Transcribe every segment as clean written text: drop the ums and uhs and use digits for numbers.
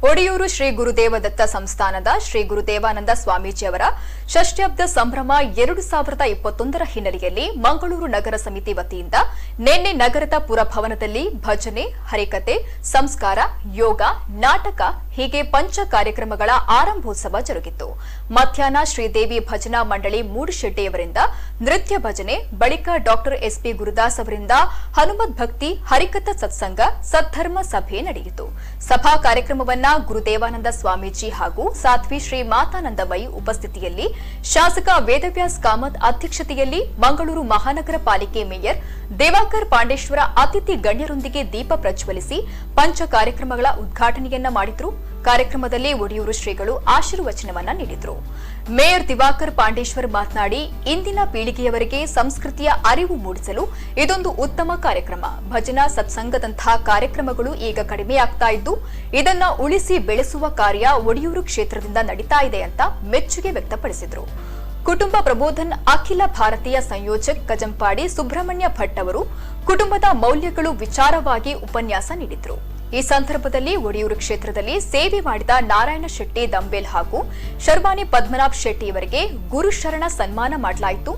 ಒಡಿಯೂರು ಶ್ರೀ ಗುರುದೇವದತ್ತ ಸಂಸ್ಥಾನದ ಶ್ರೀ ಗುರುದೇವಾನಂದ ಸ್ವಾಮೀಜಿಯವರ ಷಷ್ಠ್ಯಬ್ದ ಸಂಭ್ರಮ 2021ರ ಹಿನ್ನೆಲೆಯಲ್ಲಿ ಮಂಗಳೂರು ನಗರ ಸಮಿತಿ ವತಿಯಿಂದ ನಿನ್ನೆ ನಗರದ ಪುರಭವನದಲ್ಲಿ ಭಜನೆ, ಹರಿಕತೆ, ಸಂಸ್ಕಾರ, ಯೋಗ, ನಾಟಕ ಹೀಗೆ ಪಂಚ ಕಾರ್ಯಕ್ರಮಗಳ ಆರಂಭೋತ್ಸವ ಜರುಗಿತು. ಮಧ್ಯಾಹ್ನ ಶ್ರೀದೇವಿ ಭಜನಾ ಮಂಡಳಿ ಮೂಡುಶೆಟ್ಟಿಯವರಿಂದ ನೃತ್ಯ ಭಜನೆ, ಬಳಿಕ ಡಾಕ್ಟರ್ ಎಸ್ಪಿ ಗುರುದಾಸ್ ಅವರಿಂದ ಹನುಮತ್ ಭಕ್ತಿ, ಹರಿಕಥ ಸತ್ಸಂಗ, ಸದ್ಧರ್ಮ ಸಭೆ ನಡೆಯಿತು. ಸಭಾ ಕಾರ್ಯಕ್ರಮವನ್ನ ಗುರುದೇವಾನಂದ ಸ್ವಾಮೀಜಿ ಹಾಗೂ ಸಾಧ್ವಿ ಶ್ರೀ ಮಾತಾನಂದಮಯಿ ಉಪಸ್ಥಿತಿಯಲ್ಲಿ, ಶಾಸಕ ವೇದವ್ಯಾಸ್ ಕಾಮತ್ ಅಧ್ಯಕ್ಷತೆಯಲ್ಲಿ ಮಂಗಳೂರು ಮಹಾನಗರ ಪಾಲಿಕೆ ಮೇಯರ್ ದೇವಾಕರ್ ಪಾಂಡೇಶ್ವರ ಅತಿಥಿ ಗಣ್ಯರೊಂದಿಗೆ ದೀಪ ಪ್ರಜ್ವಲಿಸಿ ಪಂಚ ಕಾರ್ಯಕ್ರಮಗಳ ಉದ್ಘಾಟನೆಯನ್ನ ಮಾಡಿದ್ರು. ಕಾರ್ಯಕ್ರಮದಲ್ಲಿ ಒಡಿಯೂರು ಶ್ರೀಗಳು ಆಶೀರ್ವಚನವನ್ನ ನೀಡಿದ್ರು. ಮೇಯರ್ ದಿವಾಕರ್ ಪಾಂಡೇಶ್ವರ್ ಮಾತನಾಡಿ, ಇಂದಿನ ಪೀಳಿಗೆಯವರಿಗೆ ಸಂಸ್ಕೃತಿಯ ಅರಿವು ಮೂಡಿಸಲು ಇದೊಂದು ಉತ್ತಮ ಕಾರ್ಯಕ್ರಮ. ಭಜನಾ ಸತ್ಸಂಗದಂತಹ ಕಾರ್ಯಕ್ರಮಗಳು ಈಗ ಕಡಿಮೆಯಾಗ್ತಾ ಇದ್ದು, ಇದನ್ನ ಉಳಿಸಿ ಬೆಳೆಸುವ ಕಾರ್ಯ ಒಡಿಯೂರು ಕ್ಷೇತ್ರದಿಂದ ನಡೀತಾ ಇದೆ ಅಂತ ಮೆಚ್ಚುಗೆ ವ್ಯಕ್ತಪಡಿಸಿದರು. ಕುಟುಂಬ ಪ್ರಬೋಧನ್ ಅಖಿಲ ಭಾರತೀಯ ಸಂಯೋಜಕ್ ಕಜಂಪಾಡಿ ಸುಬ್ರಹ್ಮಣ್ಯ ಭಟ್ ಅವರು ಕುಟುಂಬದ ಮೌಲ್ಯಗಳು ವಿಚಾರವಾಗಿ ಉಪನ್ಯಾಸ ನೀಡಿದರು. ಈ ಸಂದರ್ಭದಲ್ಲಿ ಒಡಿಯೂರು ಕ್ಷೇತ್ರದಲ್ಲಿ ಸೇವೆ ಮಾಡಿದ ನಾರಾಯಣ ಶೆಟ್ಟಿ ದಂಬೇಲ್ ಹಾಗೂ ಶರ್ವಾನಿ ಪದ್ಮನಾಭ್ ಶೆಟ್ಟಿಯವರಿಗೆ ಗುರುಶರಣ ಸನ್ಮಾನ ಮಾಡಲಾಯಿತು.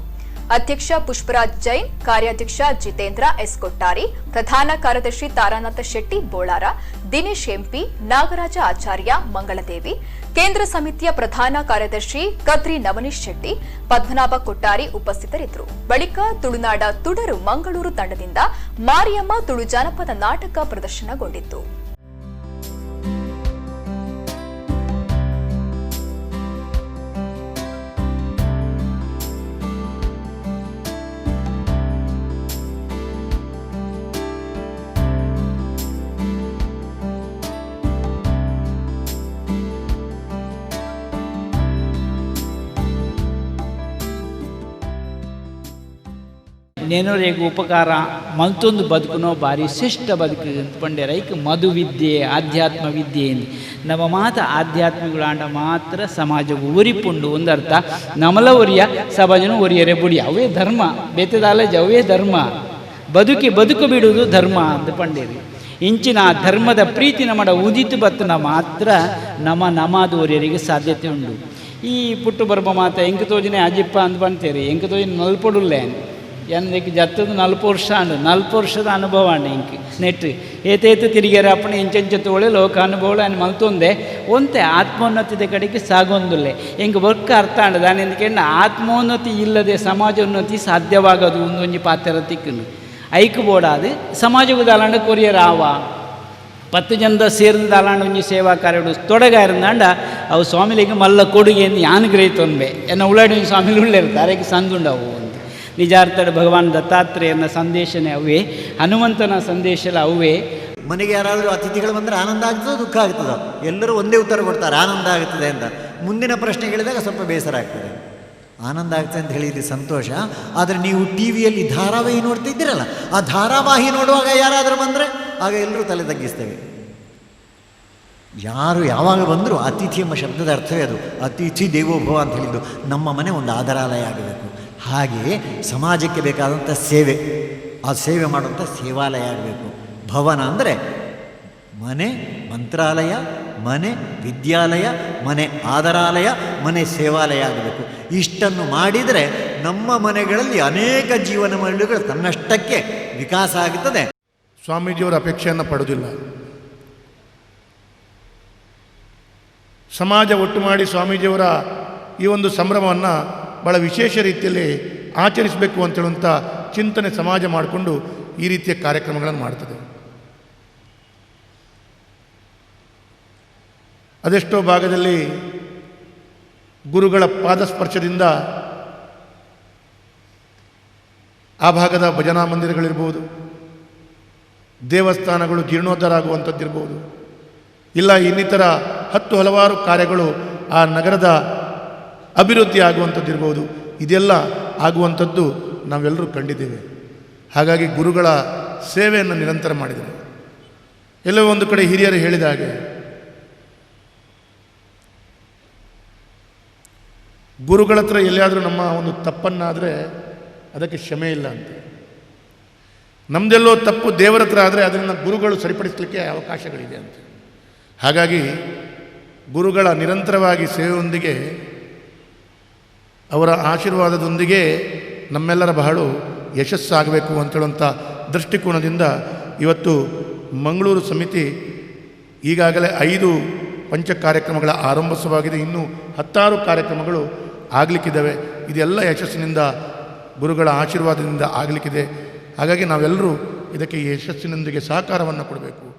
ಅಧ್ಯಕ್ಷ ಪುಷ್ಪರಾಜ್ ಜೈನ್, ಕಾರ್ಯಾಧ್ಯಕ್ಷ ಜಿತೇಂದ್ರ ಎಸ್ ಕೊಟ್ಟಾರಿ, ಪ್ರಧಾನ ಕಾರ್ಯದರ್ಶಿ ತಾರಾನಾಥ ಶೆಟ್ಟಿ ಬೋಳಾರ, ದಿನೇಶ್ ಎಂಪಿ, ನಾಗರಾಜ ಆಚಾರ್ಯ, ಮಂಗಳದೇವಿ, ಕೇಂದ್ರ ಸಮಿತಿಯ ಪ್ರಧಾನ ಕಾರ್ಯದರ್ಶಿ ಕದ್ರಿ ನವನೀಶ್ ಶೆಟ್ಟಿ, ಪದ್ಮನಾಭ ಕೊಟ್ಟಾರಿ ಉಪಸ್ಥಿತರಿದ್ದರು. ಬಳಿಕ ತುಳುನಾಡ ತುಡರು ಮಂಗಳೂರು ತಂಡದಿಂದ ಮಾರಿಯಮ್ಮ ತುಳು ಜಾನಪದ ನಾಟಕ ಪ್ರದರ್ಶನಗೊಂಡಿತ್ತು. ನೆನೊರೆಗೂ ಉಪಕಾರ ಮಲ್ತೊಂದು ಬದುಕುನೋ ಬಾರಿ ಶ್ರೇಷ್ಠ ಬದುಕು ಪಂಡೆ ರೈಕ್ ಮಧು ವಿದ್ಯೆ, ಆಧ್ಯಾತ್ಮ ವಿದ್ಯೆ ನಮ್ಮ ಮಾತ ಆಧ್ಯಾತ್ಮಿಗಳಾಂಡ ಮಾತ್ರ ಸಮಾಜವು ಒರಿಪುಂಡು ಒಂದರ್ಥ ನಮಲ ಒರಿಯ ಸಮಾಜನು ಒರಿಯರೆ ಬುಡಿ ಅವೇ ಧರ್ಮ ಬೇತದಾಲಜ್ ಅವೇ ಧರ್ಮ ಬದುಕು ಬಿಡುವುದು ಧರ್ಮ ಅಂತ ಪಂಡೇರಿ. ಇಂಚಿನ ಧರ್ಮದ ಪ್ರೀತಿ ನಮ್ಮಡ ಉದಿತು ಬತ್ತನ ಮಾತ್ರ ನಮಾದು ಒರಿಯರಿಗೆ ಸಾಧ್ಯತೆ ಉಂಡು. ಈ ಪುಟ್ಟು ಬರ್ಬ ಮಾತ ಎಂಕ ತೋಜನೆ ಅಜಿಪ್ಪ ಅಂತ ಬಂತೇರಿ, ಎಂಕ ತೋಜನೆ ನಲ್ಪಡುಲ್ಲೆ ಎಂದಕ್ಕೆ ಜತ್ತದು 40 ವರ್ಷ ಅಂಡು 40 ವರ್ಷದ ಅನುಭವ ಅಂಡು ಇಂಕ್ ನೆಟ್ಟು ಏತೇತು ತಿರುಗ್ಯಾರ ಅಪ್ಪಣ ಇಂಚೆಂಚೆ ತೋಳೆ ಲೋಕ ಅನುಭವ అని ಮಲ್ತೊಂದೆ ಒಂತೆ ಆತ್ಮೋನ್ನತಿದ ಕಡೆಗೆ ಸಾಗೊಂದುಲ್ಲೆ ಎಂಗೆ ವರ್ಕ್ ಅರ್ಥ ಅಂಡು ದಾನಿ ಎಂದಕ್ಕೆ ಆತ್ಮೋನ್ನತಿ ಇಲ್ಲದೆ ಸಮಾಜೋನ್ನತಿ ಸಾಧ್ಯವಾಗದು ಒಂದೊಂಜಿ ಪಾತ್ರ ತಿಕ್ಕನು ಐಕು ಬೋಡಾದು ಸಮಾಜವು ದಾಲಾಂಡ ಕೊರಿಯರ್ ಆವ 10 ಜನದ ಸೇರಿದ ದಾಲಾಂಡ ಒಂಜಿ ಸೇವಾ ಕಾರ್ಯಡು ತೊಡಗ ಇರಂದಾಂಡ ಅವು ಸ್ವಾಮಿಲಿಗೆ ಮಲ್ಲ ಕೊಡುಗೆ ಎಂದು ಯಾನು ಗ್ರಹಿತೊಂಬೆ ಎನ್ನ ಉಳ್ಳಾಡಿ ಸ್ವಾಮಿಲಿ ಉಳ್ಳಿರ್ತಾರೆ ಅರೆಗೆ ಸಂದುಂಡವು ನಿಜಾರ್ಥದ ಭಗವಾನ್ ದತ್ತಾತ್ರೇಯನ ಸಂದೇಶನೇ ಅವೇ, ಹನುಮಂತನ ಸಂದೇಶಲ ಅವೇ. ಮನೆಗೆ ಯಾರಾದರೂ ಅತಿಥಿಗಳು ಬಂದರೆ ಆನಂದ ಆಗ್ತದೋ ದುಃಖ ಆಗ್ತದೋ? ಎಲ್ಲರೂ ಒಂದೇ ಉತ್ತರ ಕೊಡ್ತಾರೆ, ಆನಂದ ಆಗುತ್ತದೆ ಅಂತ. ಮುಂದಿನ ಪ್ರಶ್ನೆ ಕೇಳಿದಾಗ ಸ್ವಲ್ಪ ಬೇಸರ ಆಗ್ತದೆ. ಆನಂದ ಆಗ್ತದೆ ಅಂತ ಹೇಳಿದ್ರಿ ಸಂತೋಷ. ಆದರೆ ನೀವು ಟಿ ವಿಯಲ್ಲಿ ಧಾರಾವಾಹಿ ನೋಡ್ತಿದ್ದೀರಲ್ಲ, ಆ ಧಾರಾವಾಹಿ ನೋಡುವಾಗ ಯಾರಾದರೂ ಬಂದರೆ ಆಗ ಎಲ್ಲರೂ ತಲೆ ತಗ್ಗಿಸ್ತೇವೆ. ಯಾರು ಯಾವಾಗ ಬಂದರೂ ಅತಿಥಿ ಎಂಬ ಶಬ್ದದ ಅರ್ಥವೇ ಅದು. ಅತಿಥಿ ದೇವೋಭವ ಅಂತ ಹೇಳಿದ್ದು ನಮ್ಮ ಮನೆ ಒಂದು ಆದರಾಲಯ ಆಗಬೇಕು. ಹಾಗೆಯೇ ಸಮಾಜಕ್ಕೆ ಬೇಕಾದಂಥ ಸೇವೆ, ಆ ಸೇವೆ ಮಾಡುವಂಥ ಸೇವಾಲಯ ಆಗಬೇಕು. ಭವನ ಅಂದರೆ ಮನೆ ಮಂತ್ರಾಲಯ, ಮನೆ ವಿದ್ಯಾಲಯ, ಮನೆ ಆದರಾಲಯ, ಮನೆ ಸೇವಾಲಯ ಆಗಬೇಕು. ಇಷ್ಟನ್ನು ಮಾಡಿದರೆ ನಮ್ಮ ಮನೆಗಳಲ್ಲಿ ಅನೇಕ ಜೀವನ ಮೌಲ್ಯಗಳು ತನ್ನಷ್ಟಕ್ಕೆ ವಿಕಾಸ ಆಗುತ್ತದೆ. ಸ್ವಾಮೀಜಿಯವರ ಅಪೇಕ್ಷೆಯನ್ನು ಪಡೆದಿಲ್ಲ. ಸಮಾಜ ಒಟ್ಟು ಮಾಡಿ ಸ್ವಾಮೀಜಿಯವರ ಈ ಒಂದು ಸಂಭ್ರಮವನ್ನು ಭಾಳ ವಿಶೇಷ ರೀತಿಯಲ್ಲಿ ಆಚರಿಸಬೇಕು ಅಂತೇಳುವಂಥ ಚಿಂತನೆ ಸಮಾಜ ಮಾಡಿಕೊಂಡು ಈ ರೀತಿಯ ಕಾರ್ಯಕ್ರಮಗಳನ್ನು ಮಾಡ್ತದೆ. ಅದೆಷ್ಟೋ ಭಾಗದಲ್ಲಿ ಗುರುಗಳ ಪಾದಸ್ಪರ್ಶದಿಂದ ಆ ಭಾಗದ ಭಜನಾ ಮಂದಿರಗಳಿರ್ಬೋದು, ದೇವಸ್ಥಾನಗಳು ಜೀರ್ಣೋದ್ಧಾರ ಆಗುವಂಥದ್ದಿರ್ಬೋದು, ಇಲ್ಲ ಇನ್ನಿತರ ಹಲವಾರು ಕಾರ್ಯಗಳು ಆ ನಗರದ ಅಭಿವೃದ್ಧಿ ಆಗುವಂಥದ್ದಿರ್ಬೋದು. ಇದೆಲ್ಲ ಆಗುವಂಥದ್ದು ನಾವೆಲ್ಲರೂ ಕಂಡಿದ್ದೇವೆ. ಹಾಗಾಗಿ ಗುರುಗಳ ಸೇವೆಯನ್ನು ನಿರಂತರ ಮಾಡಿದರು. ಎಲ್ಲೋ ಒಂದು ಕಡೆ ಹಿರಿಯರು ಹೇಳಿದ ಹಾಗೆ ಗುರುಗಳ ಹತ್ರ ಎಲ್ಲಿಯಾದರೂ ನಮ್ಮ ಒಂದು ತಪ್ಪನ್ನಾದರೆ ಅದಕ್ಕೆ ಕ್ಷಮೆ ಇಲ್ಲ ಅಂತ. ನಮ್ಮದೆಲ್ಲೋ ತಪ್ಪು ದೇವರ ಹತ್ರ ಆದರೆ ಅದನ್ನು ಗುರುಗಳು ಸರಿಪಡಿಸಲಿಕ್ಕೆ ಅವಕಾಶಗಳಿದೆ ಅಂತ. ಹಾಗಾಗಿ ಗುರುಗಳ ನಿರಂತರವಾಗಿ ಸೇವೆಯೊಂದಿಗೆ ಅವರ ಆಶೀರ್ವಾದದೊಂದಿಗೆ ನಮ್ಮೆಲ್ಲರ ಬಹಳ ಯಶಸ್ಸಾಗಬೇಕು ಅಂತೇಳುವಂಥ ದೃಷ್ಟಿಕೋನದಿಂದ ಇವತ್ತು ಮಂಗಳೂರು ಸಮಿತಿ ಈಗಾಗಲೇ 5 ಪಂಚ ಕಾರ್ಯಕ್ರಮಗಳ ಆರಂಭವಾಗಿದೆ. ಇನ್ನೂ 10 ಕಾರ್ಯಕ್ರಮಗಳು ಆಗಲಿಕ್ಕಿದ್ದಾವೆ. ಇದೆಲ್ಲ ಯಶಸ್ಸಿನಿಂದ ಗುರುಗಳ ಆಶೀರ್ವಾದದಿಂದ ಆಗಲಿಕ್ಕಿದೆ. ಹಾಗಾಗಿ ನಾವೆಲ್ಲರೂ ಇದಕ್ಕೆ ಯಶಸ್ಸಿನೊಂದಿಗೆ ಸಹಕಾರವನ್ನು ಕೊಡಬೇಕು.